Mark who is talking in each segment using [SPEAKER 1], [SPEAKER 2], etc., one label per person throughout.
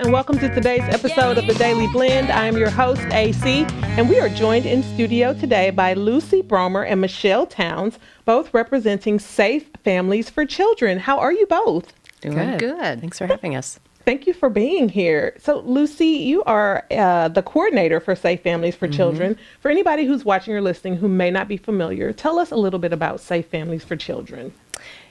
[SPEAKER 1] and welcome to today's episode of The Daily Blend. I am your host, AC, and we are joined in studio today by Lucy Bromer and Michele Towns, both representing Safe Families for Children. How are you both?
[SPEAKER 2] Doing good. Thanks for having us.
[SPEAKER 1] Thank you for being here. So, Lucy, you are the coordinator for Safe Families for Children. For anybody who's watching or listening who may not be familiar, tell us a little bit about Safe Families for Children.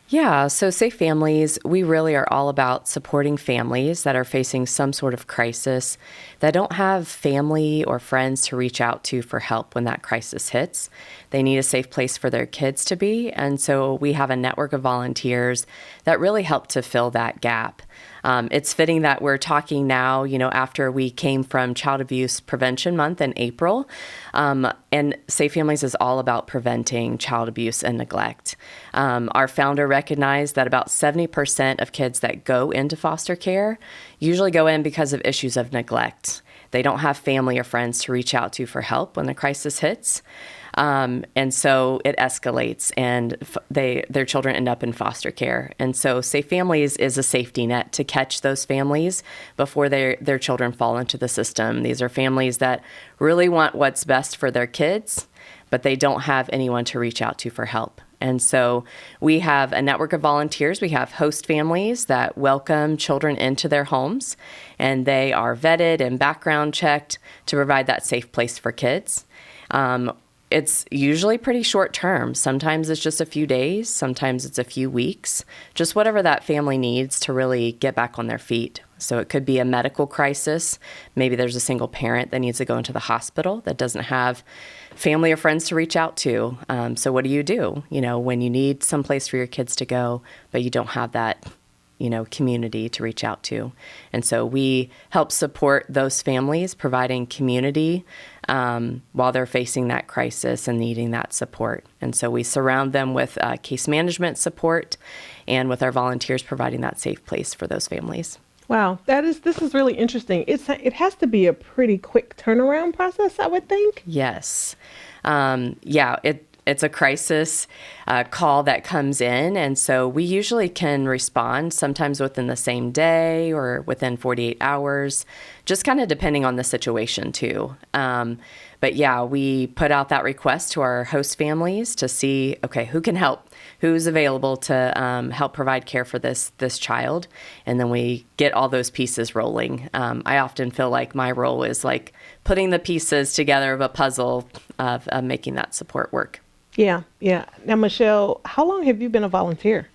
[SPEAKER 2] Yeah, so Safe Families, we really are all about supporting families that are facing some sort of crisis, that don't have family or friends to reach out to for help when that crisis hits. They need a safe place for their kids to be, and so we have a network of volunteers that really help to fill that gap. It's fitting that we're talking now, after we came from Child Abuse Prevention Month in April, and Safe Families is all about preventing child abuse and neglect. Our founder recognized that about 70% of kids that go into foster care usually go in because of issues of neglect. They don't have family or friends to reach out to for help when the crisis hits. And so it escalates and their children end up in foster care. And so Safe Families is a safety net to catch those families before their children fall into the system. These are families that really want what's best for their kids, but they don't have anyone to reach out to for help. And so we have a network of volunteers. We have host families that welcome children into their homes, and they are vetted and background checked to provide that safe place for kids. It's usually pretty short term. Sometimes it's just a few days. Sometimes it's a few weeks, just whatever that family needs to really get back on their feet. So it could be a medical crisis. Maybe there's a single parent that needs to go into the hospital that doesn't have family or friends to reach out to. So what do you do, when you need some place for your kids to go, but you don't have that community to reach out to. And so we help support those families, providing community while they're facing that crisis and needing that support. And so we surround them with case management support and with our volunteers providing that safe place for those families.
[SPEAKER 1] Wow, this is really interesting. It has to be a pretty quick turnaround process, I would think.
[SPEAKER 2] Yes. It's a crisis call that comes in, and so we usually can respond sometimes within the same day or within 48 hours, just kind of depending on the situation too. But yeah, we put out that request to our host families to see, okay, who can help, who's available to help provide care for this child, and then we get all those pieces rolling. I often feel like my role is like putting the pieces together of a puzzle of making that support work.
[SPEAKER 1] Yeah. Now, Michele, how long have you been a volunteer?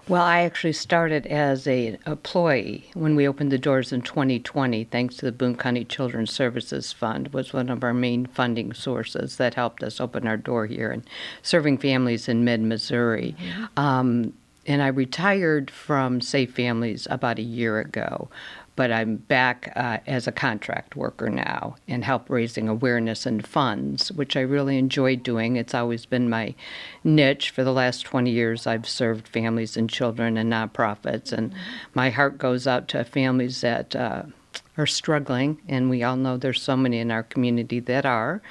[SPEAKER 3] Well, I actually started as an employee when we opened the doors in 2020, thanks to the Boone County Children's Services Fund, was one of our main funding sources that helped us open our door here and serving families in mid-Missouri. And I retired from Safe Families about a year ago, but I'm back as a contract worker now and help raising awareness and funds, which I really enjoy doing. It's always been my niche. For the last 20 years, I've served families and children and nonprofits, and my heart goes out to families that are struggling, and we all know there's so many in our community that are.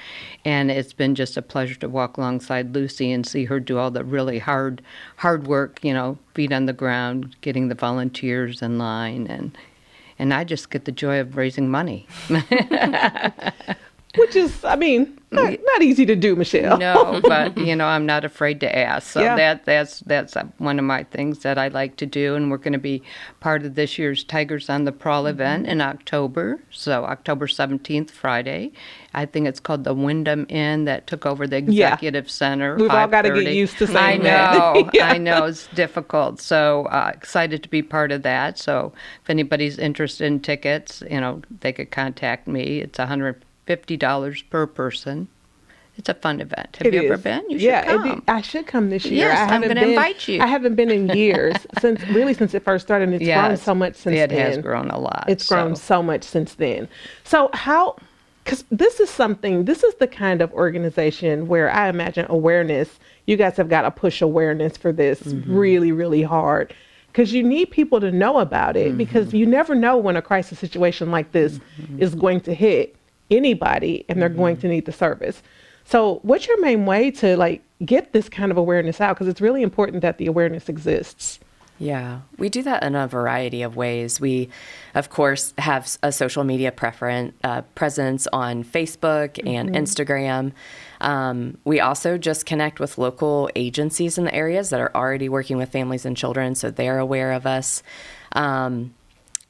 [SPEAKER 3] And it's been just a pleasure to walk alongside Lucy and see her do all the really hard work, feet on the ground, getting the volunteers in line, and I just get the joy of raising money.
[SPEAKER 1] Which is, not easy to do, Michele.
[SPEAKER 3] No, but, I'm not afraid to ask. So
[SPEAKER 1] Yeah.
[SPEAKER 3] that's one of my things that I like to do. And we're going to be part of this year's Tigers on the Prowl event in October. So October 17th, Friday. I think it's called the Wyndham Inn that took over the Executive Center.
[SPEAKER 1] We've all got to get used to saying
[SPEAKER 3] that.
[SPEAKER 1] Yeah.
[SPEAKER 3] I know. It's difficult. So excited to be part of that. So if anybody's interested in tickets, they could contact me. It's $150 per person. It's a fun event. Have you ever been? You should come.
[SPEAKER 1] I should come this year.
[SPEAKER 3] Yes, I'm going to invite you.
[SPEAKER 1] I haven't been in years, since it first started. And it's grown so much since then.
[SPEAKER 3] It has grown a lot.
[SPEAKER 1] It's grown so much since then. So because this is the kind of organization where I imagine awareness, you guys have got to push awareness for this really, really hard. Because you need people to know about it, because you never know when a crisis situation like this is going to hit anybody and they're going to need the service. So what's your main way to get this kind of awareness out? Because it's really important that the awareness exists.
[SPEAKER 2] Yeah, we do that in a variety of ways. We, of course, have a social media presence on Facebook and Instagram. We also just connect with local agencies in the areas that are already working with families and children, so they're aware of us.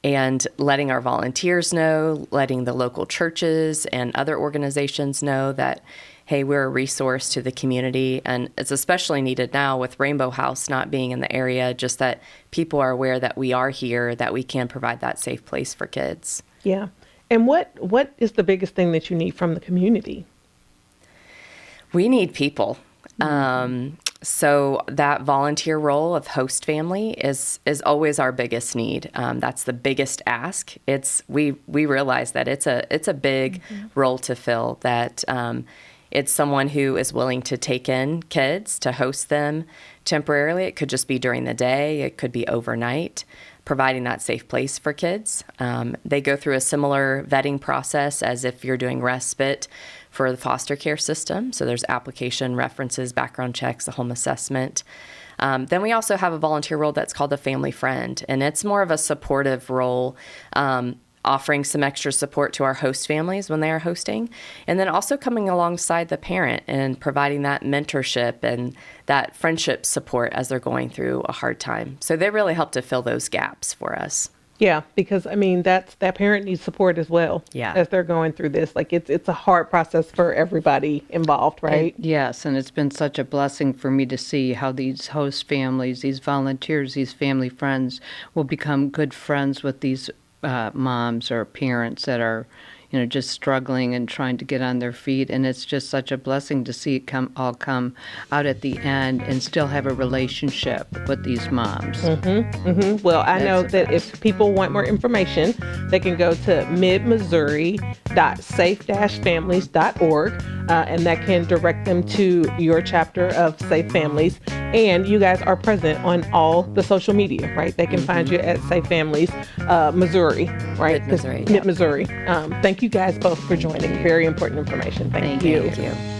[SPEAKER 2] And letting our volunteers know, letting the local churches and other organizations know that, hey, we're a resource to the community. And it's especially needed now with Rainbow House not being in the area, just that people are aware that we are here, that we can provide that safe place for kids.
[SPEAKER 1] Yeah. And what is the biggest thing that you need from the community?
[SPEAKER 2] We need people. So that volunteer role of host family is always our biggest need. That's the biggest ask. We realize that it's a big role to fill. That it's someone who is willing to take in kids, to host them temporarily. It could just be during the day. It could be overnight, providing that safe place for kids. They go through a similar vetting process as if you're doing respite for the foster care system. So there's application, references, background checks, a home assessment. Then we also have a volunteer role that's called a family friend, and it's more of a supportive role, offering some extra support to our host families when they are hosting, and then also coming alongside the parent and providing that mentorship and that friendship support as they're going through a hard time. So they really help to fill those gaps for us.
[SPEAKER 1] Yeah, because I mean that parent needs support as well.
[SPEAKER 2] Yeah.
[SPEAKER 1] As they're going through this, like it's a hard process for everybody involved, right?
[SPEAKER 3] Yes, and it's been such a blessing for me to see how these host families, these volunteers, these family friends will become good friends with these moms or parents that are, just struggling and trying to get on their feet. And it's just such a blessing to see it all come out at the end and still have a relationship with these moms.
[SPEAKER 1] Well, I know that if people want more information, they can go to midmissouri.safe-families.org, and that can direct them to your chapter of Safe Families. And you guys are present on all the social media, right? They can find you at Safe Families Missouri, right?
[SPEAKER 2] Mid-Missouri,
[SPEAKER 1] Mid-Missouri. Thank you guys both for joining. Very important information. Thank you.
[SPEAKER 2] Thank you.